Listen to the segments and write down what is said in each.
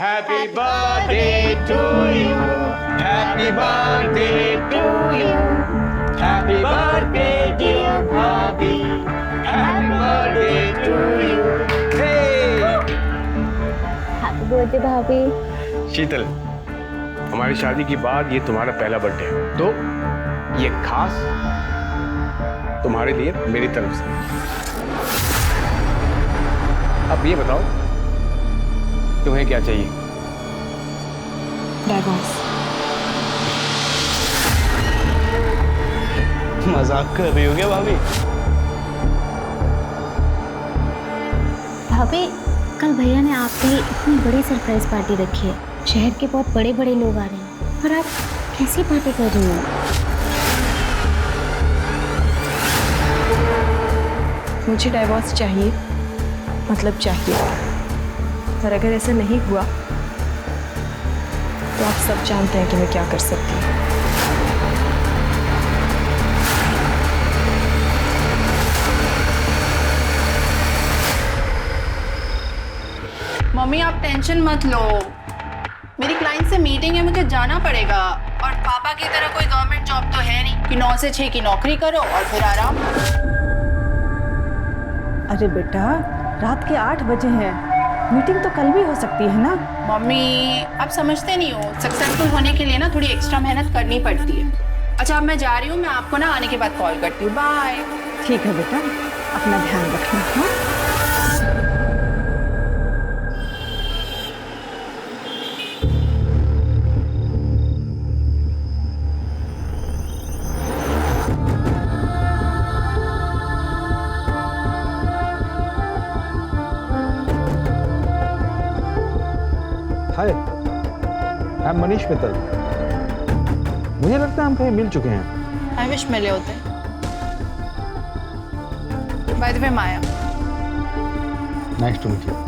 Happy birthday to you. Happy birthday to you. Happy birthday dear Bhabhi. Happy birthday to you. Hey! Happy birthday भाभी। शीतल, हमारी शादी के बाद ये तुम्हारा पहला बर्थडे है, तो ये खास तुम्हारे लिए मेरी तरफ से। अब ये बताओ तुम्हें क्या चाहिए? डाइवोर्स। मजाक कर रही हो क्या भाभी? भाभी, कल भैया ने आपके लिए इतनी बड़ी सरप्राइज पार्टी रखी है। शहर के बहुत बड़े बड़े लोग आ रहे हैं और आप कैसी पार्टी कर रही हो? मुझे डाइवोर्स चाहिए, मतलब चाहिए। और अगर ऐसा नहीं हुआ तो आप सब जानते हैं कि मैं क्या कर सकती हूँ। मम्मी आप टेंशन मत लो, मेरी क्लाइंट से मीटिंग है, मुझे जाना पड़ेगा। और पापा की तरह कोई गवर्नमेंट जॉब तो है नहीं कि 9 से 6 की नौकरी करो और फिर आराम। अरे बेटा, रात के 8 बजे हैं, मीटिंग तो कल भी हो सकती है ना। मम्मी आप समझते नहीं हो, सक्सेसफुल होने के लिए ना थोड़ी एक्स्ट्रा मेहनत करनी पड़ती है। अच्छा अब मैं जा रही हूँ, मैं आपको ना आने के बाद कॉल करती हूँ। बाय। ठीक है बेटा, अपना ध्यान रखना। हाँ, हाय, आई एम मनीष मित्तल। मुझे लगता है हम कहीं मिल चुके हैं। आई विश मिले होते। By the way Maya. Nice to meet you.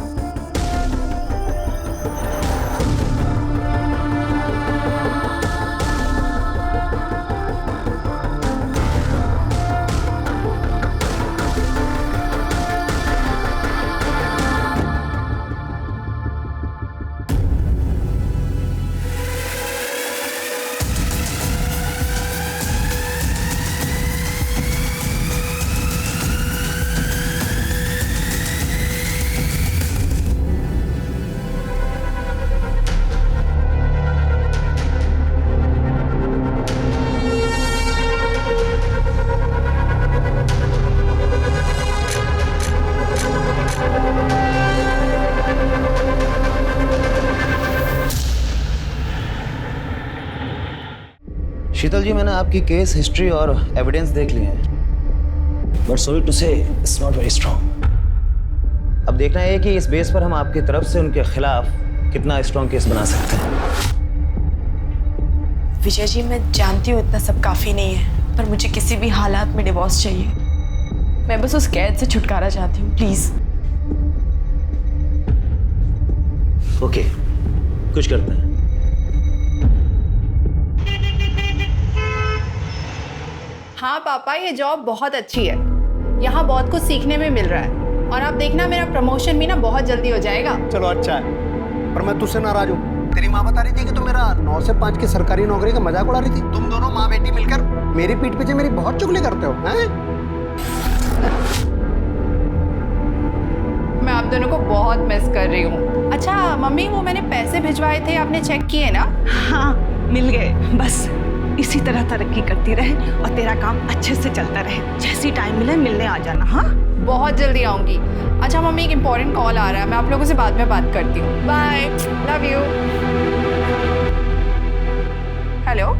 Sheetal ji, मैंने आपकी केस हिस्ट्री और एविडेंस देख लिए हैं, but sorry to say it's not very strong. अब देखना है कि इस बेस पर हम आपकी तरफ से उनके खिलाफ कितना स्ट्रॉन्ग केस बना सकते हैं। विजय जी, मैं जानती हूँ इतना सब काफ़ी नहीं है, पर मुझे किसी भी हालात में डिवोर्स चाहिए। मैं बस उस कैद से छुटकारा चाहती हूँ, प्लीज़। ओके, कुछ करते हैं। हाँ पापा, ये जॉब बहुत अच्छी है, यहाँ बहुत कुछ सीखने में मिल रहा है। और आप देखना मेरा प्रमोशन भी ना बहुत जल्दी हो जाएगा। चलो अच्छा है, पर मैं तुझसे नाराज हूँ। तेरी माँ बता रही थी कि तू मेरा 9 से 5 की सरकारी नौकरी का मजाक उड़ा रही थी। तुम दोनों माँ बेटी मिलकर मेरी पीठ पीछे मेरी बहुत चुगली करते हो, हैं? मैं आप दोनों को बहुत मिस कर रही हूँ। अच्छा मम्मी, वो मैंने पैसे भिजवाए थे, आपने चेक किए ना? हाँ, मिल गए। बस इसी तरह तरक्की करती रहे और तेरा काम अच्छे से चलता रहे। जैसी टाइम मिले मिलने आ जाना। हाँ, बहुत जल्दी आऊंगी। अच्छा मम्मी, एक इम्पोर्टेंट कॉल आ रहा है, मैं आप लोगों से बाद में बात करती हूँ। Bye, love you. Hello.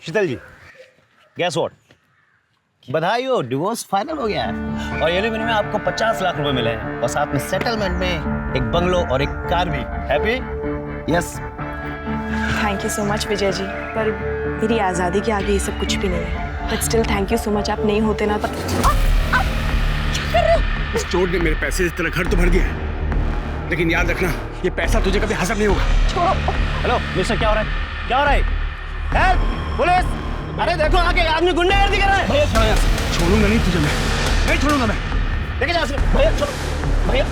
Sheetal ji, guess what? बधाई हो, डिवोर्स फाइनल हो गया है और एलिमनी में आपको 50 लाख रुपए मिले हैं और साथ में सेटलमेंट में एक बंगलो और एक कार भी। Happy? Yes. Thank you so much Vijay ji, पर मेरी आज़ादी के आगे ये सब कुछ भी नहीं है। But still thank you so much, आप नहीं होते ना इस चोट ने मेरे पैसे से तेरा घर तो भर दिया है, लेकिन याद रखना ये पैसा तुझे कभी हासिल नहीं होगा। छोड़ो। हेलो मिस्टर, क्या हो रहा है? क्या हो रहा है? हेल्प! पुलिस! अरे देखो आगे आदमी गुंडागर्दी कर रहा है। भैया छोड़ो यार। छोड़ूंगा नहीं तुझे, मैं नहीं छोड़ूंगा मैं। लेके जाओ इसको। भैया छोड़ो। भैया।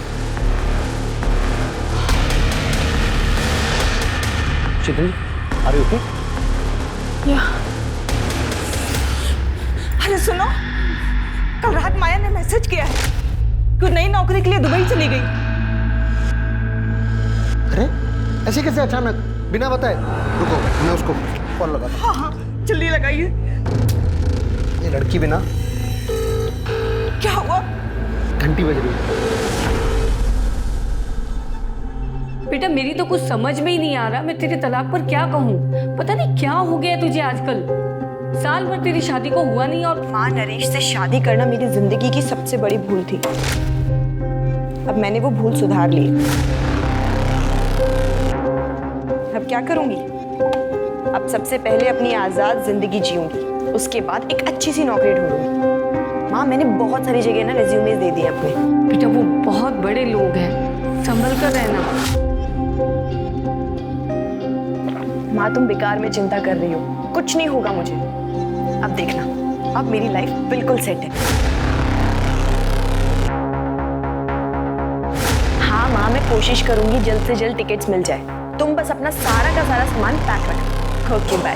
शीतल, आर यू ओके? या अरे सुनो, कल रात माया ने मैसेज किया है कि नई नौकरी के लिए दुबई चली गई। अरे ऐसे कैसे अचानक, बिना बताए? रुको मैं उसको कॉल लगाता हूं। हाँ हाँ, जल्दी लगाइए। ये लड़की बिना क्या हुआ? घंटी बज रही है। बेटा मेरी तो कुछ समझ में ही नहीं आ रहा, मैं तेरे तलाक पर क्या कहूँ। पता नहीं क्या हो गया तुझे आजकल, साल भर तेरी शादी को हुआ नहीं और माँ, नरेश से शादी करना मेरी जिंदगी की सबसे बड़ी भूल थी। अब मैंने वो भूल सुधार ली। अब क्या करूंगी? अब सबसे पहले अपनी आजाद जिंदगी जीऊंगी, उसके बाद एक अच्छी सी नौकरी ढूंढूंगी। माँ, मैंने बहुत सारी जगह ना रिज्यूमेस दे दिए अपने। बेटा वो बहुत बड़े लोग हैं, संभल कर रहना। माँ, तुम बेकार में चिंता कर रही हो, कुछ नहीं होगा मुझे। अब देखना, अब मेरी लाइफ बिल्कुल सेट है। हाँ माँ, मैं कोशिश करूंगी जल्द से जल्द टिकट्स मिल जाए। तुम बस अपना सारा का सारा सामान पैक रखो। Okay bye.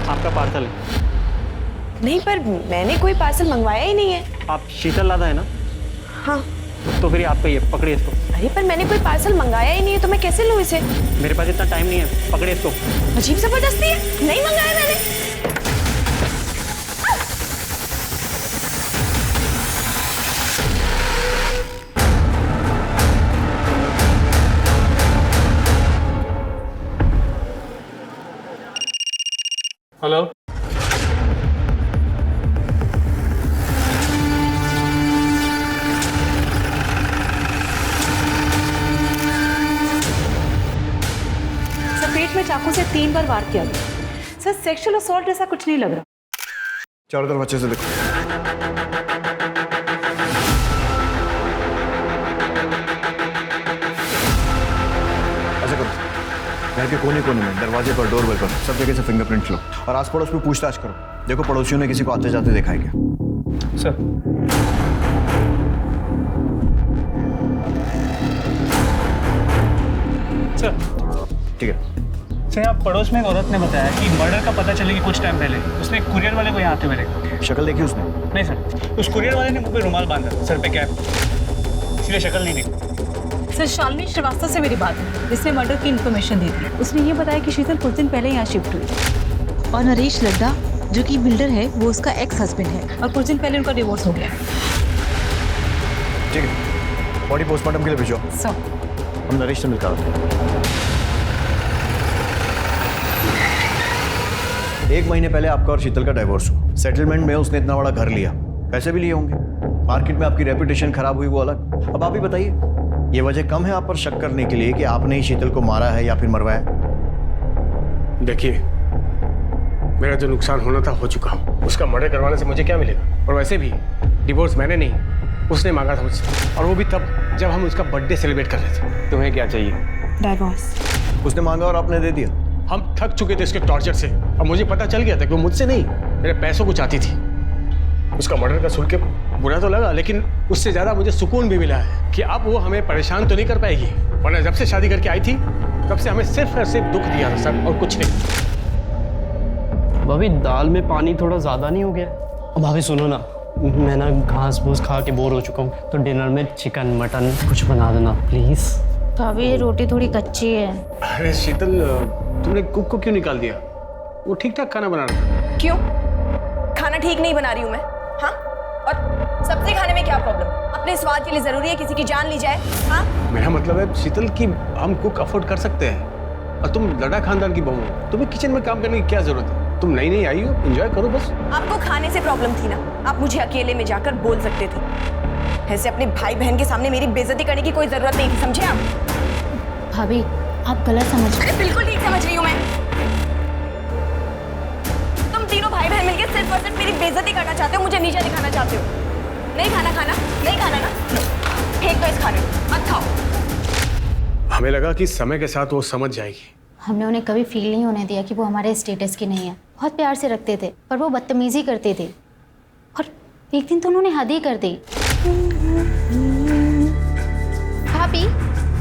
आपका पार्सल है। नहीं, पर मैंने कोई पार्सल मंगवाया ही नहीं है। आप शीतल लादा है ना? हाँ। तो फिर आपका ये पकड़िए इसको। अरे पर मैंने कोई पार्सल मंगाया ही नहीं है, तो मैं कैसे लूँ इसे? मेरे पास इतना टाइम नहीं है, पकड़िए इसको। अजीब जबरदस्ती है, नहीं मंगाया मैंने। हेलो, पेट में चाकू से 3 बार वार किया गया। सर सेक्सुअल असॉल्ट जैसा कुछ नहीं लग रहा। चारों तरफ अच्छे से देखो। ऐसा करो, घर के कोने कोने में, दरवाजे पर, डोरबेल पर, सब जगह से फिंगरप्रिंट लो और आस पड़ोस में पूछताछ करो। देखो पड़ोसियों ने किसी को आते जाते देखा है क्या। सर। सर ठीक है। सर, आप पड़ोस में एक औरत ने बताया कि मर्डर का पता चले कि कुछ टाइम पहले उसने एक कुरियर वाले को यहाँ आते हुए देखा। शक्ल देखी उसने? नहीं सर, उस कुरियर वाले ने मुंह पे रुमाल बांधा, सर पे कैप, इसलिए शक्ल नहीं देखी। सर शालिनी श्रीवास्तव से मेरी बात हुई, जिसने मर्डर की इन्फॉर्मेशन दी थी। उसने ये बताया कि शीतल कुछ दिन पहले यहाँ शिफ्ट हुई और नरेश लड्डा जो कि बिल्डर है वो उसका एक्स हस्बैंड है और कुछ दिन पहले उनका डिवोर्स हो गया। ठीक है, बॉडी पोस्टमार्टम के लिए भेजो। सर हम नरेश से मिलकर आते हैं। 1 महीने पहले आपका और शीतल का डाइवोर्स हुआ। सेटलमेंट में उसने इतना बड़ा घर लिया, पैसे भी लिए होंगे, मार्केट में आपकी रेपुटेशन खराब हुई वो अलग। अब आप ही बताइए, ये वजह कम है आप पर शक करने के लिए कि आपने ही शीतल को मारा है या फिर मरवाया? देखिए, मेरा जो नुकसान होना था हो चुका। उसका मर्डर करवाने से मुझे क्या मिलेगा? और वैसे भी डिवोर्स मैंने नहीं, उसने मांगा था मुझसे, और वो भी तब जब हम उसका बर्थडे सेलिब्रेट कर रहे थे। तुम्हें क्या चाहिए? डाइवोर्स। उसने मांगा और आपने दे दिया। हम थक चुके थे इसके टॉर्चर से, और मुझे पता चल गया था कि वो मुझसे नहीं, मेरे पैसों को चाहती थी। उसका मर्डर का सुन के बुरा तो लगा, लेकिन उससे ज़्यादा मुझे सुकून भी मिला है कि अब वो हमें परेशान तो नहीं कर पाएगी। वरना जब से शादी करके आई थी तब से हमें सिर्फ और सिर्फ दुख दिया था सर, और कुछ नहीं। भाभी, दाल में पानी थोड़ा ज़्यादा नहीं हो गया? भाभी सुनो ना, मैं ना घास फूस खा के बोर हो चुका हूँ, तो डिनर में चिकन मटन कुछ बना देना प्लीज़। भाभी ये रोटी थोड़ी कच्ची है। अरे शीतल, तुमने कुक को क्यों निकाल दिया? वो ठीक ठाक खाना बना रहा था। क्यों? खाना ठीक नहीं बना रही हूँ मैं? हाँ? और सब्जी खाने में क्या प्रॉब्लम? अब अपने स्वाद के लिए जरूरी है किसी की जान ली जाए? हाँ, मेरा मतलब है शीतल कि हम कुक अफोर्ड कर सकते हैं, और तुम लड़ा खानदान की बहू हो, तुम्हें किचन में काम करने की क्या जरूरत है? तुम नई नई आई हो, एंजॉय करो बस। आपको खाने से प्रॉब्लम थी ना, आप मुझे अकेले में जाकर बोल सकते थे। ऐसे अपने भाई बहन के सामने मेरी बेइज्जती करने की कोई जरूरत नहीं थी, समझे आप? भाभी आप गलत समझ रहे अरे बिल्कुल ठीक समझ रही हूँ मैं। तुम तीनों भाई बहन मिलकर सिर्फ और सिर्फ मेरी बेइज्जती करना चाहते हो, मुझे नीचा दिखाना चाहते हो। नहीं खाना नहीं खाना ना, फेंक दो इस खाने को, मत खाओ। हमें लगा कि समय के साथ वो समझ जाएगी। हमने उन्हें कभी फील नहीं होने दिया कि वो हमारे स्टेटस की नहीं है। बहुत प्यार से रखते थे, पर वो बदतमीजी करते थे, और एक दिन तो उन्होंने हद ही कर दी। भाभी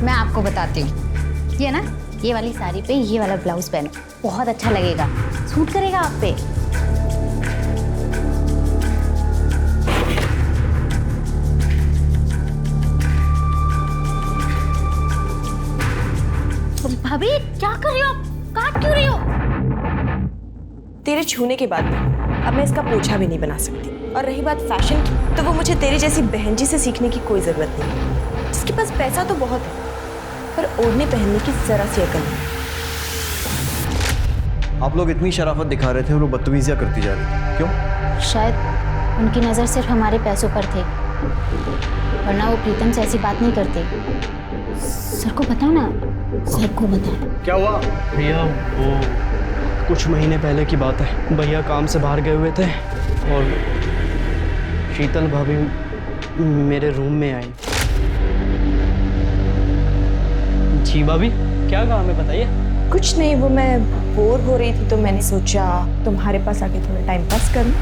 मैं आपको बताती हूँ, ये ना, ये वाली साड़ी पे ये वाला ब्लाउज पहनो, बहुत अच्छा लगेगा, सूट करेगा आप पे। भाभी क्या कर रही हो आप? काट क्यों रही हो? तेरे छूने के बाद अब मैं इसका पोछा भी नहीं बना सकती। और रही बात फैशन की, तो वो मुझे तेरी जैसी बहन जी से सीखने की कोई जरूरत नहीं। जिसके पास पैसा तो बहुत है, पर ओढ़ने पहनने की जरा सी अकल नहीं। आप लोग इतनी शराफत दिखा रहे थे और वो बदतमीजियां करती जा रही थी, क्यों? शायद उनकी नज़र सिर्फ हमारे पैसों पर थे, वरना वो प्रीतम से ऐसी बात नहीं करते। सर को बताओ ना, सर को बताओ। क्या हुआ? भैया वो कुछ महीने पहले की बात है, भैया काम से बाहर गए हुए थे और शीतल भाभी मेरे रूम में आई। जी भाभी, क्या काम है बताइए? कुछ नहीं, वो मैं बोर हो रही थी तो मैंने सोचा तुम्हारे पास आके थोड़ा टाइम पास करूं।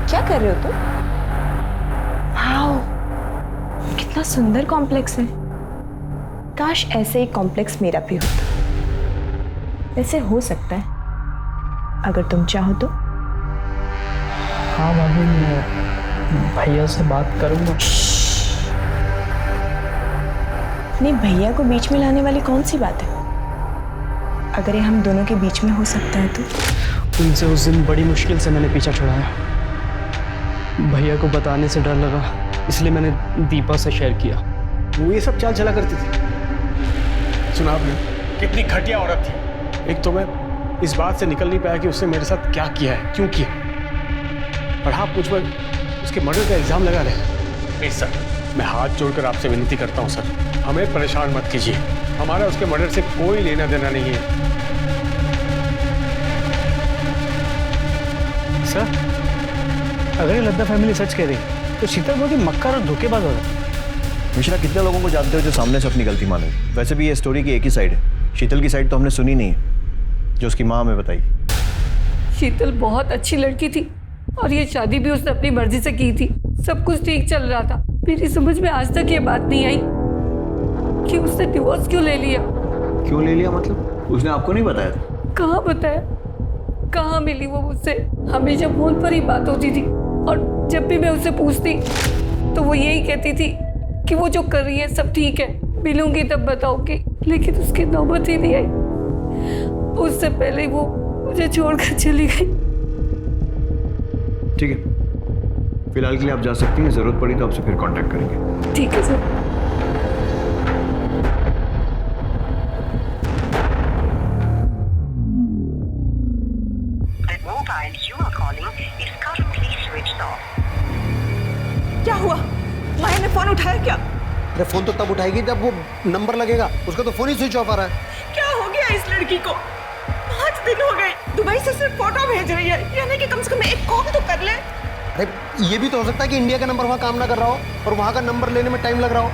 क्या कर रहे हो तुम? वाओ, कितना सुंदर कॉम्प्लेक्स है। काश ऐसे ही कॉम्प्लेक्स मेरा भी होता। ऐसे हो सकता है अगर तुम चाहो तो। हाँ भाभी, मैं भैया से बात करूँगा। नहीं, भैया को बीच में लाने वाली कौन सी बात है? अगर ये हम दोनों के बीच में हो सकता है तो। उनसे उस दिन बड़ी मुश्किल से मैंने पीछा छुड़ाया। भैया को बताने से डर लगा, इसलिए मैंने दीपा से शेयर किया। वो ये सब चाल चला करती थी। सुना आपने, कितनी घटिया औरत थी। एक तो मैं इस बात से निकल नहीं पाया कि उसने मेरे साथ क्या किया है, क्यों किया, और आप मुझ पर उसके मर्डर का इल्जाम लगा रहे। प्लीज सर, मैं हाथ जोड़कर आपसे विनती करता हूँ सर, हमें परेशान मत कीजिए। हमारा उसके मर्डर से कोई लेना देना नहीं है। सर, अगर ये लद्दा फैमिली सच कह रही तो शीतल बहुत ही मक्कार और धोखेबाज होगा। मिश्रा, कितने लोगों को जानते हो जो सामने से अपनी गलती माने? वैसे भी ये स्टोरी की एक ही साइड है, शीतल की साइड तो हमने सुनी नहीं है, जो उसकी माँ हमें बताई। शीतल बहुत अच्छी लड़की थी और ये शादी भी उसने अपनी मर्जी से की थी। सब कुछ ठीक चल रहा था। मेरी समझ में आज तक ये बात नहीं आई कि उसने डिवोर्स क्यों ले लिया। क्यों ले लिया मतलब? उसने आपको नहीं बताया था? कहाँ बताया, कहाँ मिली वो मुझसे। हमेशा फोन पर ही बात होती थी और जब भी मैं उससे पूछती तो वो यही कहती थी कि वो जो कर रही है सब ठीक है, मिलूंगी तब बताऊंगी। लेकिन उसकी नौबत ही नहीं आई। उससे पहले वो मुझे छोड़कर चली गई। ठीक है, फिलहाल के लिए आप जा सकती हैं, जरूरत पड़ी तो आपसे फिर कांटेक्ट करेंगे। ठीक है सर। क्या हुआ? माया ने फोन उठाया क्या? अरे फोन तो तब उठाएगी जब वो नंबर लगेगा, उसका तो फोन ही स्विच ऑफ आ रहा है। क्या हो गया इस लड़की को? 5 दिन हो गए, दुबई से सिर्फ फोटो भेज रही है, यानी कि कम से कम एक कॉल तो कर ले। अरे ये भी तो हो सकता है कि इंडिया का नंबर वहाँ काम ना कर रहा हो और वहाँ का नंबर लेने में टाइम लग रहा हो।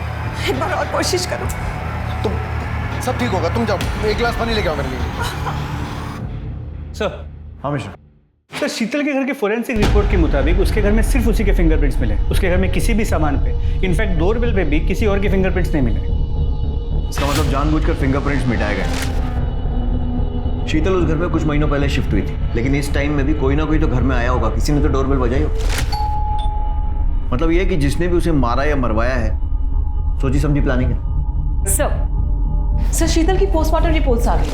एक बार और कोशिश करो। तुम सब ठीक होगा, तुम जाओ, एक गिलास पानी लेके आओ मेरे लिए। सर। हाँ मिश्रा। सर, शीतल के घर के फोरेंसिक रिपोर्ट के मुताबिक उसके घर में सिर्फ उसी के फिंगरप्रिंट्स मिले। उसके घर में किसी भी सामान पे, इनफैक्ट डोरबेल पे भी किसी और के फिंगरप्रिंट्स नहीं मिले। इसका मतलब जानबूझकर फिंगरप्रिंट्स मिटाए गए। शीतल उस घर में कुछ महीनों पहले शिफ्ट हुई थी, लेकिन इस टाइम में भी कोई ना कोई तो घर में आया होगा, किसी ने तो डोरबेल बजाई हो। मतलब ये कि जिसने भी उसे मारा या मरवाया है, सोची समझी प्लानिंग है। सर, शीतल की पोस्टमार्टम रिपोर्ट्स आ गई।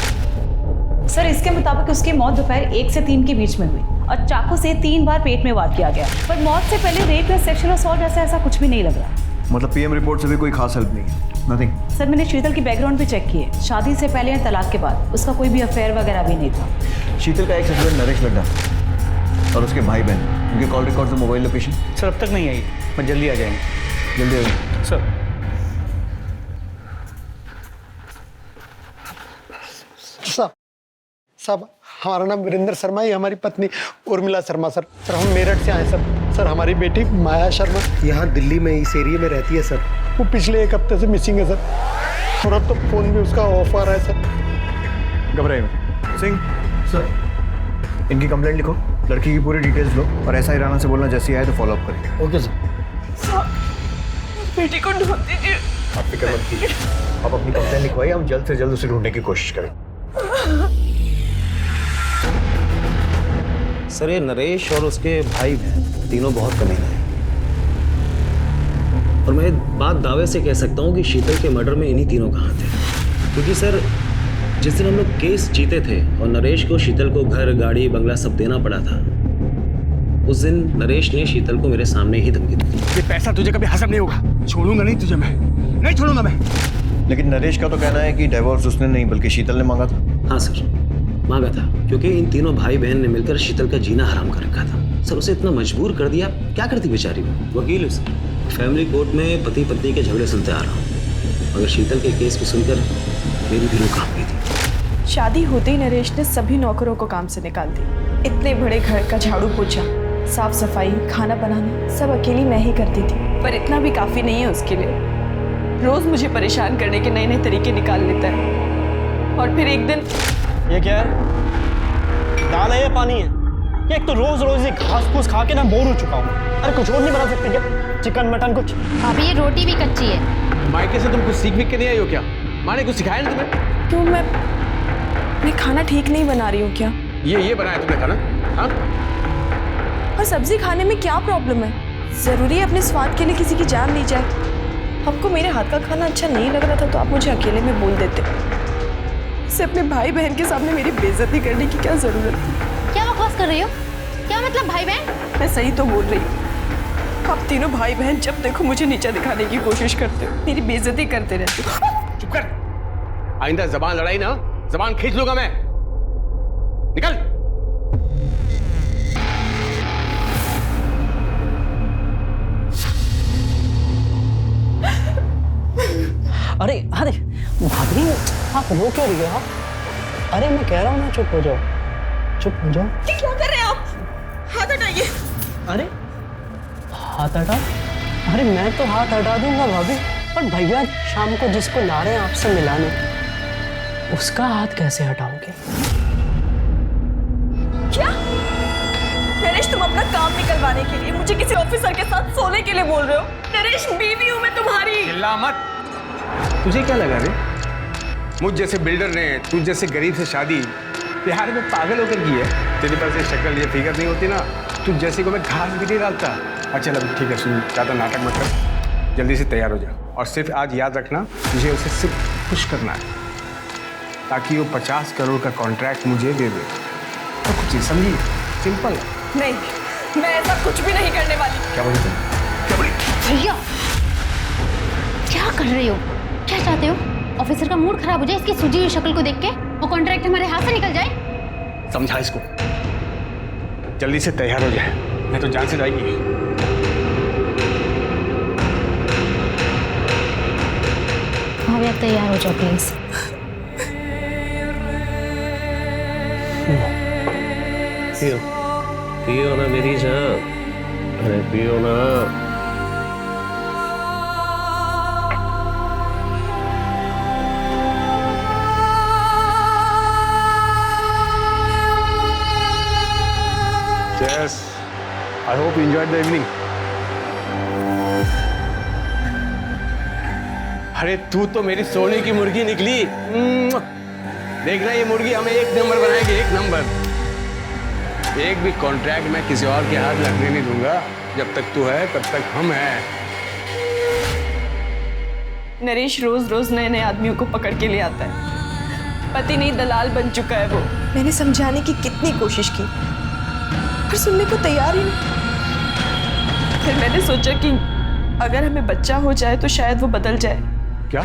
सर, इसके मुताबिक उसकी मौत दोपहर 1 से 3 के बीच में हुई और चाकू से 3 बार पेट में वार किया गया, पर मौत से पहले रेप या सेक्सुअल असॉल्ट ऐसा कुछ भी नहीं लग रहा। मतलब पीएम रिपोर्ट से भी कोई खास हेल्प नहीं है? नथिंग? सर मैंने शीतल की बैकग्राउंड भी चेक की है। शादी से पहले या तलाक के बाद उसका कोई भी अफेयर वगैरह भी नहीं था। शीतल का एक हस्बैंड नरेश लड्डा और उसके भाई बहन, उनके कॉल रिकॉर्ड और मोबाइल लोकेशन? सर अब तक नहीं आई, मैं जल्दी आ जाएंगे। जल्दी आइए सर। साहब हमारा नाम वीरेंद्र शर्मा है, हमारी पत्नी उर्मिला शर्मा सर। सर हम मेरठ से आए सर। सर हमारी बेटी माया शर्मा यहाँ दिल्ली में इस एरिया में रहती है सर। वो पिछले 1 हफ्ते से मिसिंग है सर, और अब तो फोन भी उसका ऑफ आ रहा है सर। घबराइए मत। सिंह सर, इनकी कंप्लेंट लिखो, लड़की की पूरी डिटेल्स लो और ऐसा ही राना से बोलना जैसे आए तो फॉलो अप करेंगे। Okay sir. बेटी को ढूंढ दीजिए। आप फिक्र मत कीजिए, आप अपनी कंप्लेंट लिखवाइए, हम जल्द से जल्द उसे ढूंढने की कोशिश करें। सर ये नरेश और उसके भाई बहन तीनों बहुत कमीने हैं, और मैं बात दावे से कह सकता हूँ कि शीतल के मर्डर में इन्हीं तीनों का हाथ है। क्योंकि सर जिस दिन हम लोग केस जीते थे और नरेश को शीतल को घर गाड़ी बंगला सब देना पड़ा था, उस दिन नरेश ने शीतल को मेरे सामने ही धमकी दी। ये पैसा तुझे कभी हजम नहीं होगा, छोड़ूंगा नहीं तुझे, मैं नहीं छोड़ूंगा मैं। लेकिन नरेश का तो कहना है कि डिवोर्स उसने नहीं बल्कि शीतल ने मांगा था। हाँ सर, मांगा था, क्योंकि इन तीनों भाई बहन ने मिलकर शीतल का जीना हराम कर रखा था। सर उसे इतना मजबूर कर दिया, क्या करती बेचारी वो। वकील हूँ सर, फैमिली कोर्ट में पति पत्नी के झगड़े सुनते आ रहा हूँ, मगर शीतल के केस को सुनकर मेरी भी रूह कांप गई थी। शादी होते ही नरेश ने सभी नौकरों को काम से निकाल दिया। इतने बड़े घर का झाड़ू पोछा, साफ सफाई, खाना बनाना सब अकेली मैं ही करती थी। पर इतना भी काफी नहीं है उसके लिए। रोज मुझे परेशान करने के नए नए तरीके निकाल लेता है। और फिर एक दिन ये क्या है? दाल है या पानी है? ये एक तो रोज रोज ये घास फूस खा के ना बोर हो चुका हूँ। अरे कुछ और नहीं बना सकते क्या? चिकन मटन कुछ? अभी ये रोटी भी कच्ची है। मायके से तुम कुछ सीख के नहीं आई हो क्या? माँ ने कुछ सिखाया ना तुम्हें? क्यों मैं खाना ठीक नहीं बना रही हूँ क्या? ये बनाया तुमने खाना? हाँ? और सब्जी खाने में क्या प्रॉब्लम है? जरूरी है अपने स्वाद के लिए किसी की जान ली जाए? आपको मेरे हाथ का खाना अच्छा नहीं लग रहा था तो आप मुझे अकेले में बोल देते। इसे अपने भाई बहन के सामने मेरी बेइज्जती करने की क्या जरूरत थी? क्या बकवास कर रही हो? क्या मतलब भाई बहन? मैं सही तो बोल रही हूँ। आप तीनों भाई बहन जब देखो मुझे नीचा दिखाने की कोशिश करते हो, मेरी बेइज्जती करते रहते हो। चुप कर, आइंदा जबान लड़ाई ना, जबान खींच लूंगा मैं। निकल। अरे अरे भाभी, आप रो क्यों रही हो? अरे मैं कह रहा हूँ ना, चुप हो जाओ, चुप हो जाओ। क्या कर रहे हैं आप? हाथ हटाइए। अरे हाथ हटा? अरे मैं तो हाथ हटा दूंगा भाभी, पर भैया शाम को जिसको ला रहे हैं आपसे मिलाने, उसका हाथ कैसे हटाओगे? क्या नरेश, तुम अपना काम निकलवाने के लिए मुझे किसी ऑफिसर के साथ सोने के लिए बोल रहे हो? नरेश, बीवी हूं मैं तुम्हारी। चिल्ला मत। तुझे क्या लगा रे? मुझ जैसे बिल्डर ने तुझ जैसे गरीब से शादी बिहार में पागल होकर की है? तेरे पास ये शक्ल ये फिगर नहीं होती ना, तुझ जैसे को मैं घास भी नहीं डालता। अच्छा चल ठीक है, सुन, ज़्यादा नाटक मत कर, जल्दी से तैयार हो जा। और सिर्फ आज याद रखना, तुझे उसे सिर्फ खुश करना है ताकि वो 50 करोड़ का कॉन्ट्रैक्ट मुझे दे दे। तो कुछ नहीं, समझिए, सिंपल है। नहीं, मैं ऐसा कुछ भी नहीं करने वाली। क्या बोली तुम? क्या बोली? भैया क्या कर रही हो? क्या चाहते हो? ऑफिसर का मूड खराब हो जाए इसकी सूजी हुई शक्ल को देख के, वो कॉन्ट्रैक्ट हमारे हाथ से निकल जाए? समझा इसको, जल्दी से तैयार हो जाए, नहीं तो जान से जाएगी। भाभी आप तैयार हो जाओ प्लीज। पियो पियो ना मेरी जान, अरे पियो ना। Yes, I hope you enjoyed the evening. अरे तू तो मेरी सोने की मुर्गी निकली। देखना ये मुर्गी हमें 1 नंबर बनाएगी, 1 नंबर। एक भी कॉन्ट्रैक्ट मैं किसी और के हाथ लगने नहीं दूंगा। जब तक तू है तब तक हम हैं। नरेश रोज रोज नए नए आदमियों को पकड़ के ले आता है। पति नहीं दलाल बन चुका है वो। मैंने समझाने की कितनी कोशिश की पर सुनने को तैयार ही नहीं। फिर मैंने सोचा कि अगर हमें बच्चा हो जाए तो शायद वो बदल जाए। क्या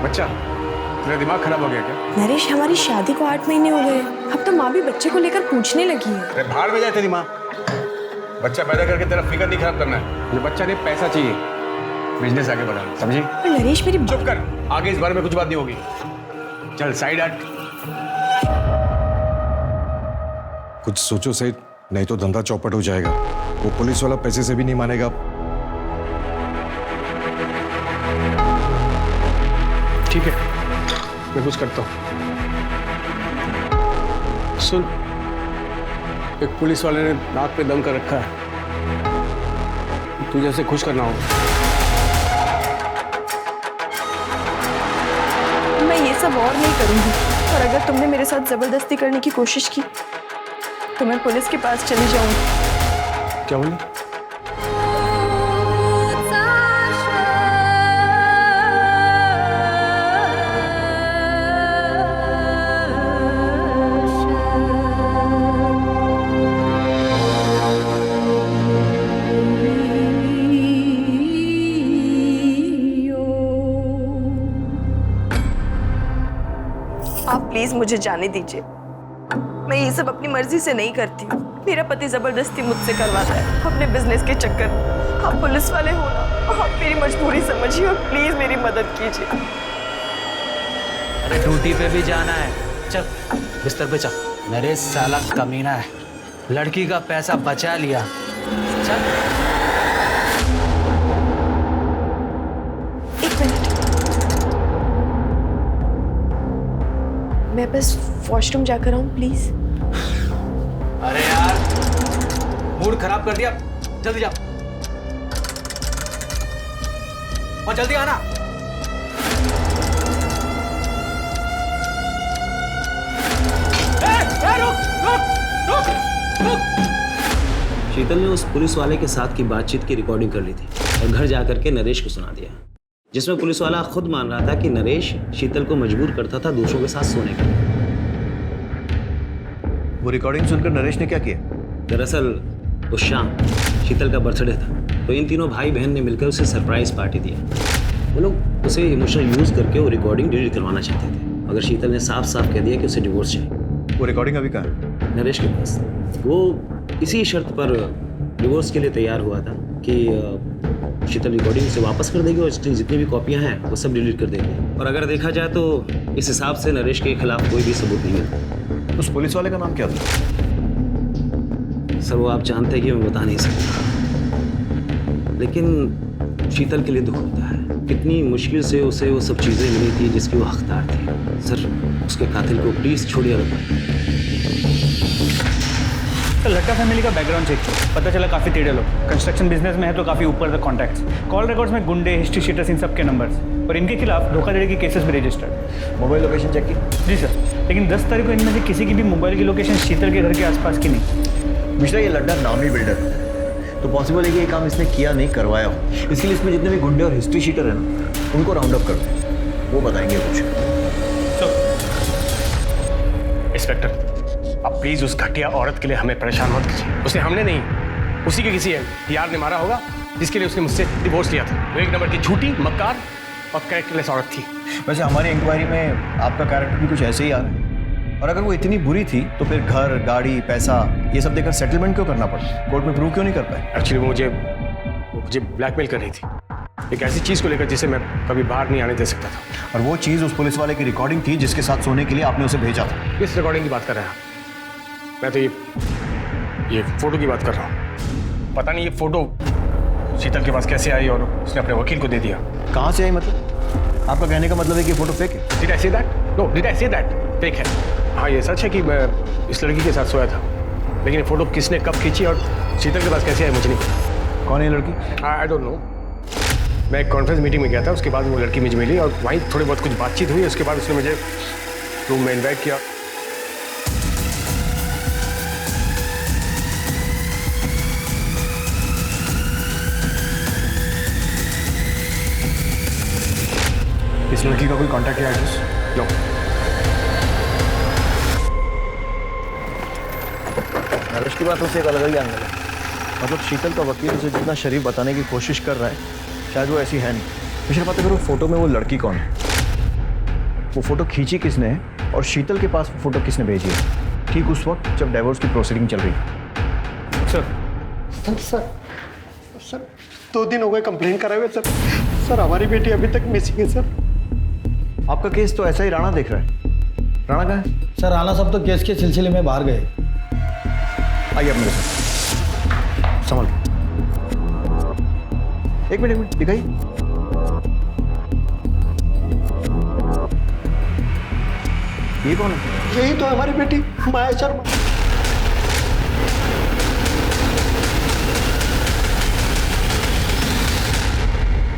बच्चा? तेरा दिमाग खराब हो गया क्या? नरेश, हमारी शादी को 8 महीने हो गए, अब तो माँ भी बच्चे को लेकर पूछने लगी है। अरे बाहर में जाए तेरी माँ। बच्चा पैदा करके तेरा फिगर नहीं खराब करना है। मुझे बच्चा नहीं, पैसा चाहिए, बिजनेस आगे बढ़ाना, समझी? पर नरेश मेरी चुप कर, आगे इस बारे में कुछ बात नहीं होगी। चल साइड हट। कुछ सोचो सही, नहीं तो धंधा चौपट हो जाएगा। वो पुलिस वाला पैसे से भी नहीं मानेगा। ठीक है, मैं कुछ करता हूँ। सुन, एक पुलिस वाले ने नाक पे दम कर रखा है, तुझे उसे खुश करना होगा। मैं ये सब और नहीं करूंगी, और अगर तुमने मेरे साथ जबरदस्ती करने की कोशिश की तो मैं पुलिस के पास चली जाऊंगी। क्या बोली? आप प्लीज मुझे जाने दीजिए, मैं ये सब अपनी मर्जी से नहीं करती हूँ। मेरा पति जबरदस्ती मुझसे करवाता है अपने बिजनेस के चक्कर में। आप पुलिस वाले हो ना, आप मेरी मजबूरी समझिए और प्लीज मेरी मदद कीजिए। अरे ड्यूटी पे भी जाना है, चल बिस्तर पे चल। नरेश साला कमीना है, लड़की का पैसा बचा लिया। चल। एक मिनट, मैं बस वॉशरूम जाकर आऊँ प्लीज। अरे यार, मूड खराब कर दिया, जल्दी जा और जल्दी आना। शीतल ने उस पुलिस वाले के साथ की बातचीत की रिकॉर्डिंग कर ली थी और घर जाकर के नरेश को सुना दिया, जिसमें पुलिस वाला खुद मान रहा था कि नरेश शीतल को मजबूर करता था दूसरों के साथ सोने के लिए। वो रिकॉर्डिंग सुनकर नरेश ने क्या किया? दरअसल उस शाम शीतल का बर्थडे था, तो इन तीनों भाई बहन ने मिलकर उसे सरप्राइज पार्टी दिया। वो लोग उसे इमोशनल यूज करके वो रिकॉर्डिंग डिलीट करवाना चाहते थे, मगर शीतल ने साफ साफ कह दिया कि उसे डिवोर्स चाहिए। वो रिकॉर्डिंग अभी कहाँ है? नरेश के पास। वो इसी शर्त पर डिवोर्स के लिए तैयार हुआ था कि शीतल रिकॉर्डिंग उसे वापस कर देगी और इसकी जितनी भी कॉपियां हैं वो सब डिलीट कर देगी। और अगर देखा जाए तो इस हिसाब से नरेश के खिलाफ कोई भी सबूत नहीं मिलता। उस पुलिस वाले का नाम क्या था? सर वो आप जानते हैं कि मैं बता नहीं सकता, लेकिन शीतल के लिए दुख होता है। कितनी मुश्किल से उसे वो सब चीज़ें मिली थी जिसकी वो हकदार थी। सर उसके कातिल को प्लीज़ छोड़िए। तो लट्टा फैमिली का बैकग्राउंड चेक किया, पता चला काफ़ी टेढ़े लोग, कंस्ट्रक्शन बिजनेस में है तो काफ़ी ऊपर तक कॉन्टैक्ट्स, कॉल रिकॉर्ड्स में गुंडे, हिस्ट्री शीटर्स, इन सब के नंबर्स, और इनके खिलाफ धोखाधड़ी की केसेस भी रजिस्टर्ड। मोबाइल लोकेशन चेक की? जी सर, लेकिन 10 तारीख को इनमें से किसी की भी मोबाइल की लोकेशन शीतल के घर के आसपास की नहीं। मिश्रा, ये लड्डा नामी बिल्डर तो पॉसिबल है कि ये काम इसने किया नहीं, करवाया हो। इसके लिए इसमें जितने भी गुंडे और हिस्ट्री शीटर है ना, उनको राउंड अप कर दो, वो बताएंगे कुछ। इंस्पेक्टर, अब प्लीज उस घटिया औरत के लिए हमें परेशान मत कीजिए। उसे हमने नहीं, उसी के किसी यार ने मारा होगा जिसके लिए उसने मुझसे डिवोर्स लिया था। वो एक नंबर की झूठी, मक्कार और कैरेक्टरलेस औरत थी। वैसे हमारी इंक्वायरी में आपका कैरेक्टर भी कुछ ऐसे ही आ रहा है, और अगर वो इतनी बुरी थी तो फिर घर, गाड़ी, पैसा ये सब देकर सेटलमेंट क्यों करना पड़ा? कोर्ट में प्रूव क्यों नहीं कर पाए? एक्चुअली वो मुझे ब्लैकमेल कर रही थी, एक ऐसी चीज़ को लेकर जिसे मैं कभी बाहर नहीं आने दे सकता था। और वो चीज़ उस पुलिस वाले की रिकॉर्डिंग थी जिसके साथ सोने के लिए आपने उसे भेजा था। किस रिकॉर्डिंग की बात कर रहे हैं आप? मैं तो ये फोटो की बात कर रहा हूँ। पता नहीं ये फोटो शीतल के पास कैसे आई और उसने अपने वकील को दे दिया। कहाँ से आई मतलब? आपका कहने का मतलब है कि फोटो फेक है? Did I say that? No, did I say that? Fake है। हाँ ये सच है कि मैं इस लड़की के साथ सोया था, लेकिन ये फोटो किसने कब खींची और शीतल के पास कैसे आई मुझे नहीं पता। कौन है लड़की? I don't know. मैं एक कॉन्फ्रेंस मीटिंग में गया था, उसके बाद वो लड़की मुझे मिली और वहीं थोड़ी बहुत कुछ बातचीत हुई। उसके बाद उसने मुझे रूम में इन्वाइट किया। इस लड़की का कोई कांटेक्ट या एड्रेस? नो। नरेश की बात उससे एक अलग ही एंगल है। मतलब शीतल का वकील उसे जितना शरीफ बताने की कोशिश कर रहा है, शायद वो ऐसी है नहीं। मिश्रा बात करो, फोटो में वो लड़की कौन है? वो फोटो खींची किसने है और शीतल के पास वो फोटो किसने भेजी है ठीक उस वक्त जब डाइवोर्स की प्रोसीडिंग चल रही है? सर सर 2 दिन हो गए कंप्लेन कराए हुए सर। सर हमारी बेटी अभी तक मिसिंग है सर। आपका केस तो ऐसा ही राणा देख रहा है। राणा कहाँ है? सर राणा साहब तो केस के सिलसिले में बाहर गए। आइए आप मेरे साथ, संभल के। एक मिनट दिखाइए। ये कौन है? यही तो है हमारी बेटी माया शर्मा।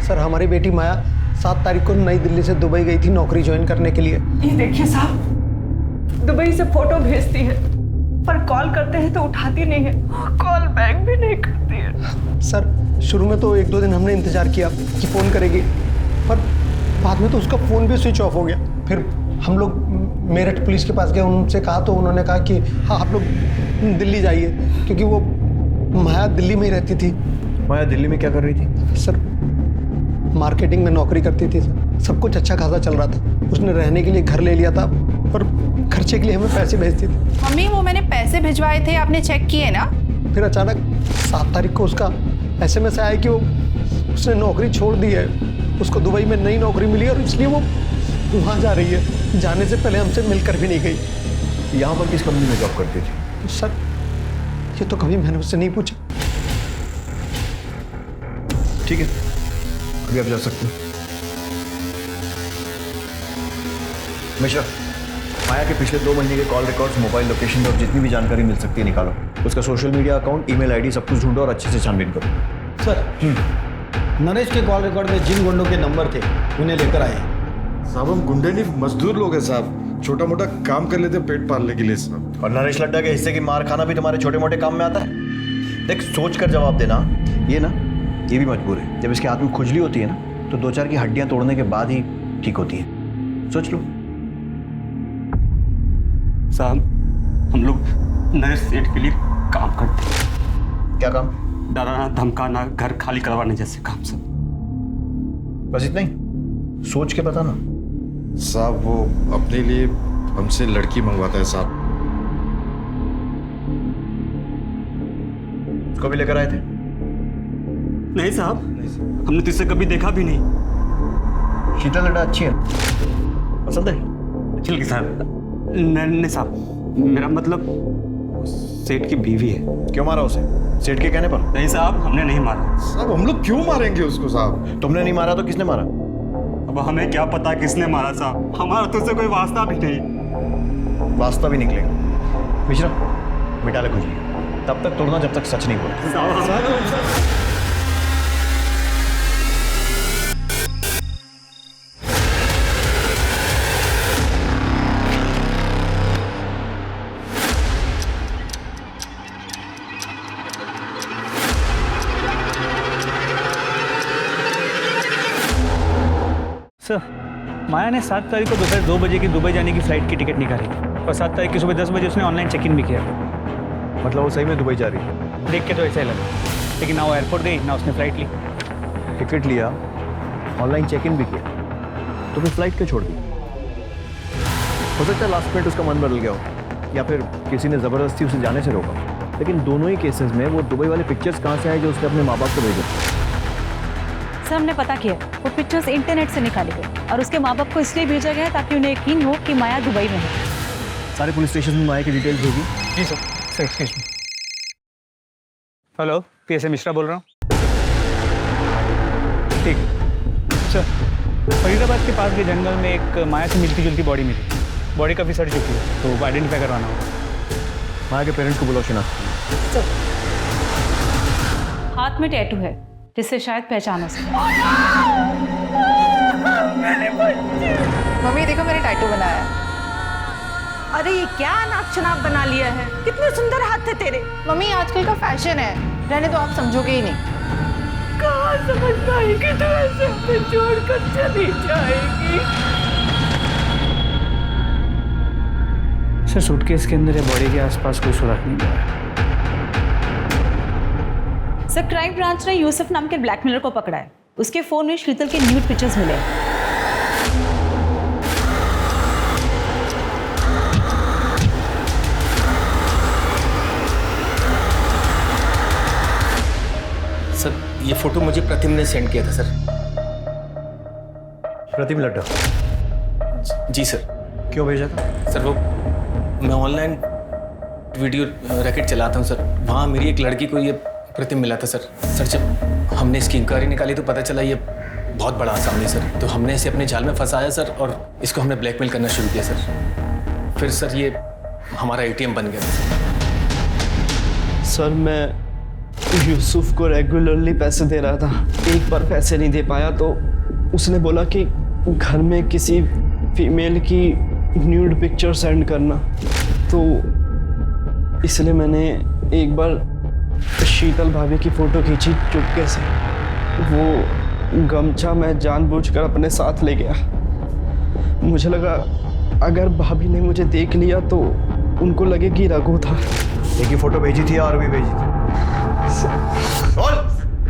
सर हमारी बेटी माया 7 तारीख को नई दिल्ली से दुबई गई थी नौकरी ज्वाइन करने के लिए। ये देखिए साहब, दुबई से फोटो भेजती है पर कॉल करते हैं तो उठाती नहीं है, कॉल बैक भी नहीं करती है। सर शुरू में तो 1-2 दिन हमने इंतजार किया कि फ़ोन करेगी, पर बाद में तो उसका फ़ोन भी स्विच ऑफ हो गया। फिर हम लोग मेरठ पुलिस के पास गए, उनसे कहा तो उन्होंने कहा कि हाँ आप लोग दिल्ली जाइए, क्योंकि वो माया दिल्ली में ही रहती थी। माया दिल्ली में क्या कर रही थी? सर मार्केटिंग में नौकरी करती थी सर। सब कुछ अच्छा खासा चल रहा था। उसने रहने के लिए घर ले लिया था और खर्चे के लिए हमें पैसे भेजती थी। मम्मी वो मैंने पैसे भिजवाए थे, आपने चेक किए ना? फिर अचानक 7 तारीख को उसका SMS आया कि उसने नौकरी छोड़ दी है, उसको दुबई में नई नौकरी मिली और इसलिए वो वहाँ जा रही है। जाने से पहले हमसे मिलकर भी नहीं गई। यहाँ पर किस कंपनी में जॉब करती थी? सर ये तो कभी मैंने उससे नहीं पूछा। ठीक है, अभी आप जा सकते हैं। मिश्रा, माया के पिछले 2 महीने के कॉल रिकॉर्ड्स, मोबाइल लोकेशन और जितनी भी जानकारी मिल सकती है निकालो। उसका social media account, email ID सब कुछ ढूंढो और अच्छे से छानबीन करो। सर नरेश के कॉल रिकॉर्ड में जिन गुंडों के नंबर थे उन्हें लेकर आए। साहब हम गुंडे नहीं, मजदूर लोग हैं साहब, छोटा मोटा काम कर लेते पेट पालने के लिए साहब। और नरेश लड्डा के हिस्से की मार खाना भी तुम्हारे छोटे मोटे काम में आता है? देख सोच कर जवाब देना। ये भी मजबूर है। जब इसके हाथ में खुजली होती है ना तो 2-4 की हड्डियां तोड़ने के बाद ही ठीक होती है। सोच लो। साहब हम लोग नरेश सेठ के लिए काम करते हैं। क्या काम? डराना धमकाना, घर खाली करवाने जैसे काम सब। बस इतना ही? सोच के बताना। साहब वो अपने लिए हमसे लड़की मंगवाता है साहब। उसको भी लेकर आए थे? नहीं साहब, हमने तो इसे कभी देखा भी नहीं। शीतल लड्डा अच्छी है, पसंद है? अच्छी लगी साहब। नहीं साहब, मेरा मतलब सेठ की बीवी है। क्यों मारा उसे? सेठ के कहने पर? नहीं साहब, हमने नहीं मारा। साहब हम लोग क्यों मारेंगे उसको साहब? तुमने नहीं मारा तो किसने मारा? अब हमें क्या पता किसने मारा साहब, हमारा तो उससे कोई वास्ता भी नहीं। वास्ता भी निकलेगा। मिश्रा मिटा ले खुजली, तब तक तोड़ना जब तक सच नहीं बोला। सर माया ने 7 तारीख को दोपहर 2 बजे की दुबई जाने की फ्लाइट की टिकट निकाली और 7 तारीख की सुबह 10 बजे उसने ऑनलाइन चेक इन भी किया। मतलब वो सही में दुबई जा रही है? देख के तो ऐसा ही लगा, लेकिन ना वो एयरपोर्ट गई ना उसने फ्लाइट ली। टिकट लिया, ऑनलाइन चेक इन भी किया, तो फिर फ्लाइट क्यों छोड़ दी? हो सकता है लास्ट मिनट उसका मन बदल गया हो, या फिर किसी ने ज़बरदस्ती उसे जाने से रोका। लेकिन दोनों ही केसेस में वो दुबई वाले पिक्चर्स कहाँ से आए जो उसने अपने माँ बाप को भेजे? सर हमने पता किया, वो पिक्चर्स इंटरनेट से निकाली गई और उसके माँ बाप को इसलिए भेजा गया ताकि उन्हें यकीन हो कि माया दुबई में है। सारे पुलिस स्टेशन में माया की डिटेल्स भेजी? जी sir. Sir excuse me. Hello, PSA Mishra बोल रहा हूँ। ठीक है सर, फरीदाबाद के पास के जंगल में एक माया से मिलती जुलती बॉडी मिली। बॉडी काफ़ी सड़ चुकी है तो आइडेंटिफाई करवाना होगा। माया के पेरेंट्स को बुलाओ, शिनाख्त। हाथ में टैटू है जिससे शायद पहचान हो सके। मम्मी देखो मैंने टैटू बनाया है। अरे ये क्या नाक शनाक बना लिया है, कितने सुंदर हाथ थे तेरे। मम्मी आजकल का फैशन है, रहने तो आप समझोगे ही नहीं। कहाँ समझ पाएगी तू, ऐसे हमें छोड़कर चली जाएगी। सर सूटकेस के अंदर या बॉडी के आसपास कोई सुराग नहीं मिला। सर क्राइम ब्रांच ने यूसुफ नाम के ब्लैकमेलर को पकड़ा है। उसके फोन में शीतल के न्यूड पिक्चर्स मिले हैं। सर ये फोटो मुझे प्रतिम ने सेंड किया था सर। प्रतिम लड्डा? जी सर। क्यों भेजा था? सर वो मैं ऑनलाइन वीडियो रैकेट चलाता हूँ सर, वहाँ मेरी एक लड़की को ये प्रतिम मिला था सर। सर जब हमने इसकी इंक्वायरी निकाली तो पता चला ये बहुत बड़ा आसामी सर, तो हमने इसे अपने जाल में फंसाया सर और इसको हमने ब्लैकमेल करना शुरू किया सर। फिर सर ये हमारा ATM बन गया था। सर मैं यूसुफ को रेगुलरली पैसे दे रहा था, एक बार पैसे नहीं दे पाया तो उसने बोला कि घर में किसी फीमेल की न्यूड पिक्चर सेंड करना, तो इसलिए मैंने एक बार शीतल भाभी की फ़ोटो खींची चुपके से। वो गमछा मैं जानबूझकर अपने साथ ले गया। मुझे लगा अगर भाभी ने मुझे देख लिया तो उनको लगे कि रघु था। एक ही फ़ोटो भेजी थी और भी भेजी थी?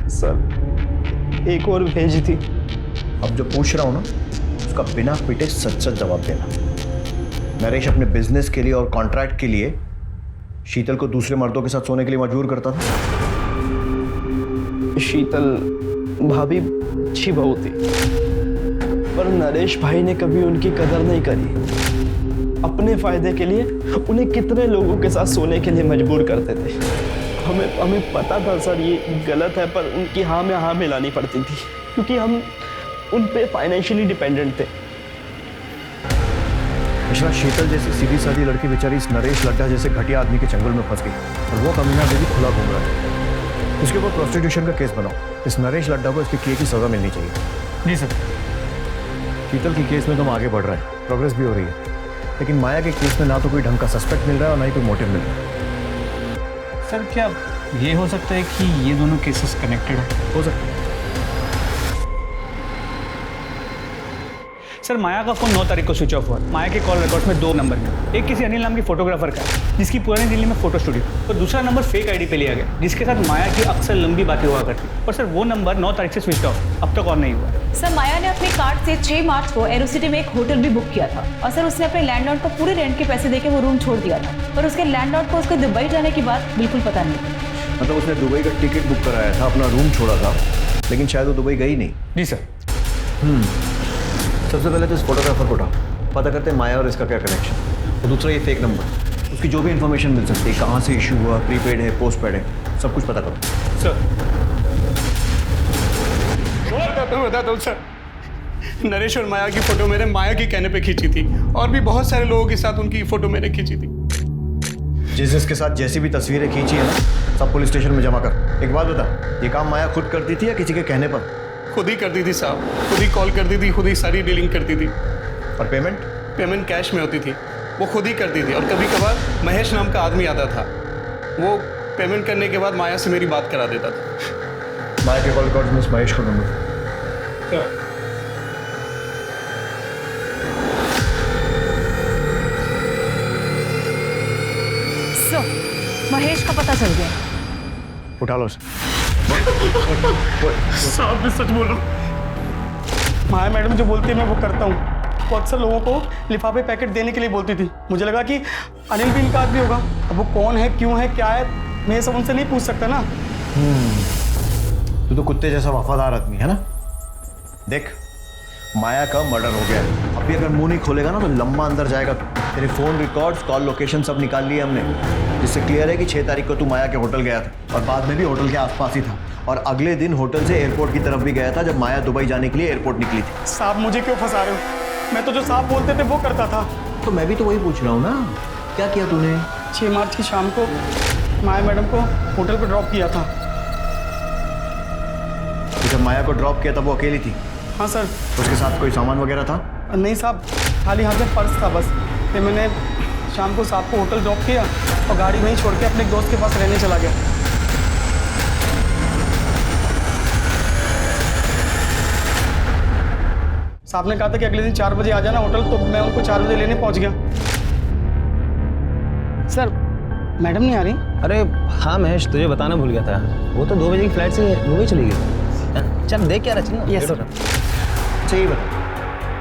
सर एक और भेजी थी। अब जो पूछ रहा हूँ ना उसका बिना पीटे सच सच जवाब देना। नरेश अपने बिजनेस के लिए और कॉन्ट्रैक्ट के लिए शीतल को दूसरे मर्दों के साथ सोने के लिए मजबूर करता था? शीतल भाभी अच्छी बहू थी, पर नरेश भाई ने कभी उनकी कदर नहीं करी। अपने फायदे के लिए उन्हें कितने लोगों के साथ सोने के लिए मजबूर करते थे। हमें पता था सर ये गलत है, पर उनकी हाँ में हाँ मिलानी पड़ती थी क्योंकि हम उन पे फाइनेंशियली डिपेंडेंट थे। मिश्रा, शीतल जैसी सीधी सादी लड़की बेचारी इस नरेश लड्डा जैसे घटिया आदमी के चंगुल में फंस गई और वो कमीना बेबी खुला घूम रहा है। उसके ऊपर प्रोस्टिट्यूशन का केस बनाओ। इस नरेश लड्डा को इसके किए की सजा मिलनी चाहिए। जी सर। शीतल की केस में तुम आगे बढ़ रहे हैं, प्रोग्रेस भी हो रही है, लेकिन माया के केस में ना तो कोई ढंग का सस्पेक्ट मिल रहा है और ना ही कोई मोटिव मिल रहा है। सर क्या ये हो सकता है कि ये दोनों केसेस कनेक्टेड हो सकता है। सर माया का फोन 9 तारीख को स्विच ऑफ हुआ। माया के कॉल रिकॉर्ड्स में 2 नंबर हैं। एक किसी अनिल नाम की फोटोग्राफर का है जिसकी पुरानी दिल्ली में फोटो स्टूडियो, और दूसरा नंबर फेक आईडी पे लिया गया जिसके साथ माया की अक्सर लंबी बातें हुआ करती। और सर वो नंबर 9 तारीख से स्विच ऑफ, अब तक ऑन नहीं हुआ। सर माया ने अपने कार्ड से 6 मार्च को एरोसिटी में एक होटल भी बुक किया था और सर उसने अपने लैंडलॉर्ड को पूरे रेंट के पैसे देके वो रूम छोड़ दिया था, पर उसके लैंडलॉर्ड को उसको दुबई जाने की बात बिल्कुल पता नहीं। मतलब उसने दुबई का टिकट बुक कराया था, अपना रूम छोड़ा था, लेकिन शायद वो दुबई गई नहीं। जी सर। सबसे पहले तो इस फोटोग्राफर को पता करते हैं माया और इसका क्या कनेक्शन, और दूसरा ये फेक नंबर, उसकी जो भी इंफॉर्मेशन मिल सकती है, कहाँ से इशू हुआ, प्रीपेड है, पोस्टपेड है, सब कुछ पता करो। सर बताता हूँ सर, नरेश और माया की फोटो मैंने माया के कहने पे खींची थी और भी बहुत सारे लोगों के साथ उनकी फोटो मैंने खींची थी। जिसके साथ जैसी भी तस्वीरें खींची है ना, सब पुलिस स्टेशन में जमा कर। एक बात बता, ये काम माया खुद करती थी या किसी के कहने पर? खुद ही करती थी साहब, खुद ही कॉल करती थी, खुद ही सारी डीलिंग करती थी। और पेमेंट कैश में होती थी, वो खुद ही करती थी। और कभी कभार महेश नाम का आदमी आता था, वो पेमेंट करने के बाद माया से मेरी बात करा देता था। माया के कॉल रिकॉर्ड में महेश को नंबर। महेश का पता चल गया। उठा लो साहब मैं सच बोल रहा हूँ। माया मैडम जो बोलती है मैं वो करता हूँ। वो अक्सर लोगों को लिफाफे पैकेट देने के लिए बोलती थी। मुझे लगा कि अनिल भी इनका आदमी होगा। अब वो कौन है, क्यों है, क्या है, मैं ये सब उनसे नहीं पूछ सकता ना। तू तो कुत्ते जैसा वफादार आदमी है ना। देख, माया का मर्डर हो गया, अभी अगर मुंह नहीं खोलेगा ना तो लंबा अंदर जाएगा। तेरे फोन रिकॉर्ड्स, कॉल लोकेशन सब निकाल लिए हमने, जिससे क्लियर है कि 6 तारीख को तू माया के होटल गया था और बाद में भी होटल के आसपास ही था, और अगले दिन होटल से एयरपोर्ट की तरफ भी गया था जब माया दुबई जाने के लिए एयरपोर्ट निकली थी। साहब मुझे क्यों फंसा रहे हो? मैं तो जो साहब बोलते थे वो करता था। तो मैं भी तो वही पूछ रहा हूँ ना, क्या किया तूने? 6 मार्च की शाम को माया मैडम को होटल पर ड्रॉप किया था। जब माया को ड्रॉप किया था वो अकेली थी? हाँ सर। उसके साथ कोई सामान वगैरह था? नहीं साहब, खाली हाथ में पर्स था बस। फिर मैंने शाम को साहब को होटल ड्रॉप किया और गाड़ी वहीं छोड़ के अपने एक दोस्त के पास रहने चला गया। साहब ने कहा था कि अगले दिन 4 बजे आ जाना होटल, तो मैं उनको 4 बजे लेने पहुंच गया। सर मैडम नहीं आ रही? अरे हाँ महेश, तुझे बताना भूल गया था, वो तो 2 बजे की फ्लाइट से दुबई चली गई। चल देख क्या रहा, चल ना। Yes, लेट हो sir. रहा। सही बता,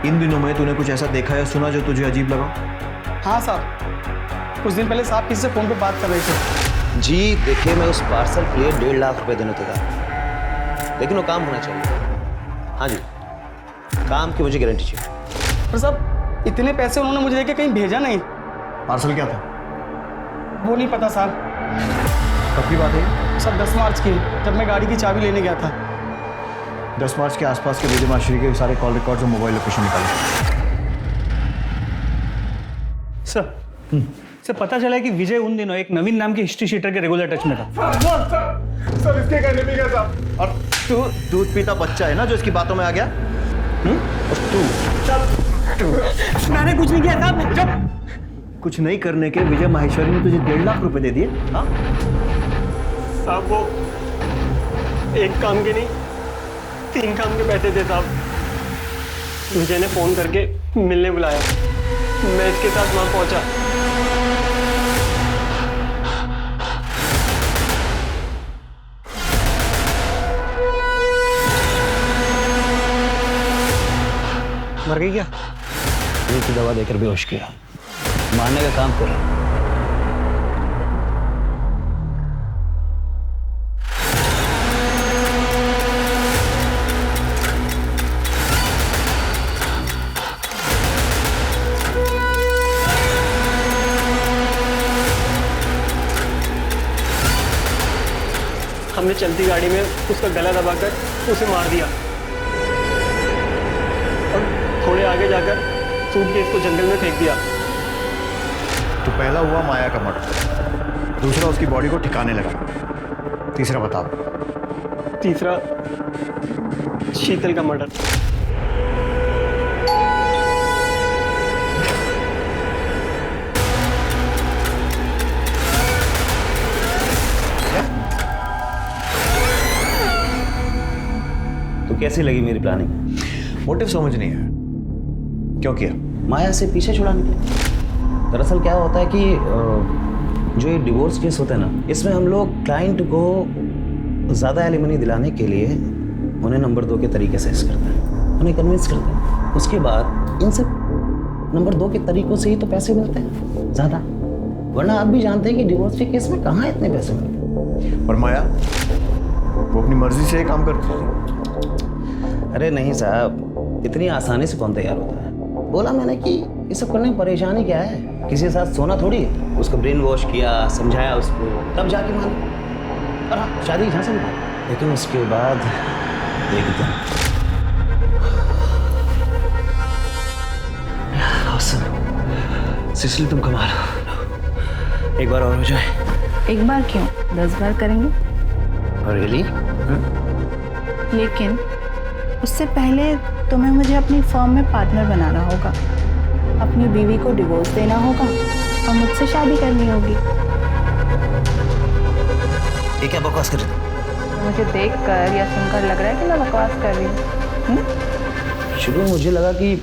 इन दिनों में तूने कुछ ऐसा देखा या सुना जो तुझे अजीब लगा? हाँ साहब, कुछ दिन पहले साहब किसी से फ़ोन पे बात कर रहे थे। जी देखिए, मैं उस पार्सल के लिए 1.5 लाख रुपए देने तैयार, लेकिन वो काम होना चाहिए। हाँ जी, काम की मुझे गारंटी चाहिए। पर साहब इतने पैसे उन्होंने मुझे लेके कहीं भेजा नहीं। पार्सल क्या था? वो नहीं पता साहब। कब की बात है? सब 10 मार्च की, जब मैं गाड़ी की चाबी लेने गया था। 10 मार्च के आसपास के विजय माशरी के सारे कॉल रिकॉर्ड्स और मोबाइल लोकेशन निकाले। सर पता चला है कि विजय उन दिनों एक नवीन नाम के हिस्ट्री शीटर के रेगुलर टच में था। सर इसके कहने भी क्या साहब? और तू दूध पीता बच्चा है ना जो इसकी बातों में आ गया? और तू मैंने कुछ नहीं किया साहब। जब कुछ नहीं करने के विजय माहेश्वरी ने तुझे 1.5 लाख रुपए दे दिए? हाँ साहब वो एक काम के नहीं 3 काम के पैसे थे साहब। विजय ने फ़ोन करके मिलने बुलाया, मैं इसके साथ वहाँ पहुँचा। मर गई क्या? एक की दवा देकर बेहोश किया, मारने का काम कर। हमने चलती गाड़ी में उसका गला दबाकर उसे मार दिया और थोड़े आगे जाकर सूटकेस को जंगल में फेंक दिया। तो पहला हुआ माया का मर्डर, दूसरा उसकी बॉडी को ठिकाने लगा, तीसरा बता। तीसरा शीतल का मर्डर। तो कैसी लगी मेरी प्लानिंग? मोटिव समझ नहीं है, क्यों किया? माया से पीछे छुड़ाने के लिए। दरअसल क्या होता है कि जो ये डिवोर्स केस होता है ना, इसमें हम लोग क्लाइंट को ज़्यादा एलिमनी दिलाने के लिए उन्हें नंबर 2 के तरीके से करते हैं, उन्हें कन्विंस करते हैं। उसके बाद इन सब नंबर 2 के तरीकों से ही तो पैसे मिलते हैं ज़्यादा, वरना आप भी जानते हैं कि डिवोर्स के केस में कहाँ इतने पैसे मिलते। और माया वो अपनी मर्जी से ये काम करती है? अरे नहीं साहब, इतनी आसानी से कौन तैयार होता है। बोला मैंने कि ये सब करने में परेशानी क्या है, किसी के साथ सोना थोड़ी है। उसको ब्रेन वॉश किया, समझाया उसको, तब जाके मान। और हाँ, शादी यहाँ से भी, लेकिन उसके बाद एकदम सिसिली तुम कमाल हो। एक बार और हो जाए। एक बार क्यों, 10 बार करेंगे। रियली? लेकिन उससे पहले तुम्हें मुझे अपनी फर्म में पार्टनर बनाना होगा, अपनी बीवी को डिवोर्स देना होगा और मुझसे शादी करनी होगी। ये क्या बकवास कर रही हो? मुझे देखकर या सुनकर लग रहा है कि मैं बकवास कर रही हूँ। शुरू में मुझे लगा कि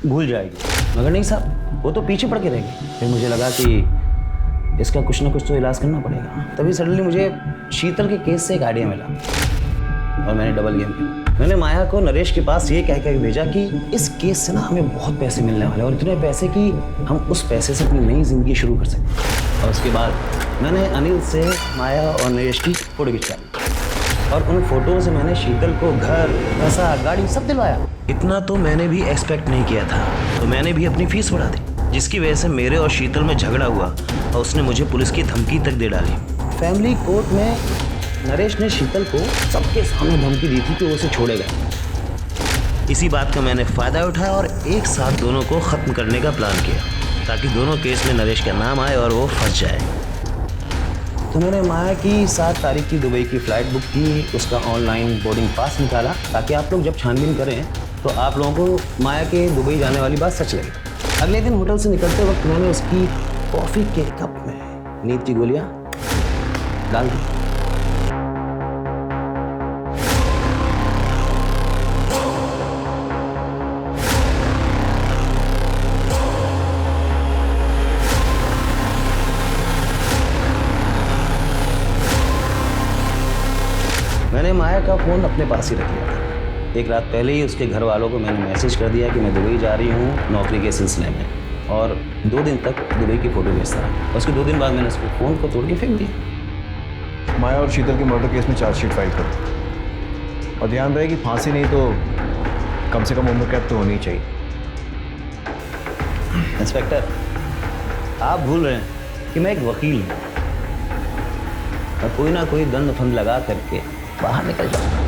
भूल जाएगी, मगर नहीं साहब, वो तो पीछे पड़ के रहेगी। फिर मुझे लगा कि इसका कुछ ना कुछ तो इलाज करना पड़ेगा। तभी सडनली मुझे शीतल के केस से एक आइडिया मिला और मैंने डबल गेम खेला। मैंने माया को नरेश के पास ये कह के भेजा कि इस केस से ना हमें बहुत पैसे मिलने वाले हैं, और इतने पैसे कि हम उस पैसे से अपनी नई जिंदगी शुरू कर सकते। और उसके बाद मैंने अनिल से माया और नरेश की फोटो खिंचवा ली, और उन फोटो से मैंने शीतल को घर, पैसा, गाड़ी सब दिलवाया। इतना तो मैंने भी एक्सपेक्ट नहीं किया था, तो मैंने भी अपनी फीस बढ़ा दी, जिसकी वजह से मेरे और शीतल में झगड़ा हुआ और उसने मुझे पुलिस की धमकी तक दे डाली। फैमिली कोर्ट में नरेश ने शीतल को सबके सामने धमकी दी थी कि वो उसे छोड़ेगा। इसी बात का मैंने फ़ायदा उठाया और एक साथ दोनों को ख़त्म करने का प्लान किया, ताकि दोनों केस में नरेश का नाम आए और वो फंस जाए। तो मैंने माया की 7 तारीख की दुबई की फ़्लाइट बुक की, उसका ऑनलाइन बोर्डिंग पास निकाला, ताकि आप लोग जब छानबीन करें तो आप लोगों को माया के दुबई जाने वाली बात सच लगे। अगले दिन होटल से निकलते वक्त मैंने उसकी कॉफ़ी के कप में नींद की गोलियाँ डाल दी। माया का फ़ोन अपने पास ही रख लिया था। एक रात पहले ही उसके घर वालों को मैंने मैसेज कर दिया कि मैं दुबई जा रही हूँ नौकरी के सिलसिले में, और 2 दिन तक दुबई की फ़ोटो भेजता रहा। उसके 2 दिन बाद मैंने उसके फ़ोन को तोड़ के फेंक दिया। माया और शीतल के मर्डर केस में चार्जशीट फाइल कर दी, और ध्यान रहे कि फांसी नहीं तो कम से कम उम्र कैद तो होनी चाहिए। इंस्पेक्टर, आप भूल रहे हैं कि मैं एक वकील हूँ, और कोई ना कोई दंड फंद लगा करके बाहर निकल जाऊँ।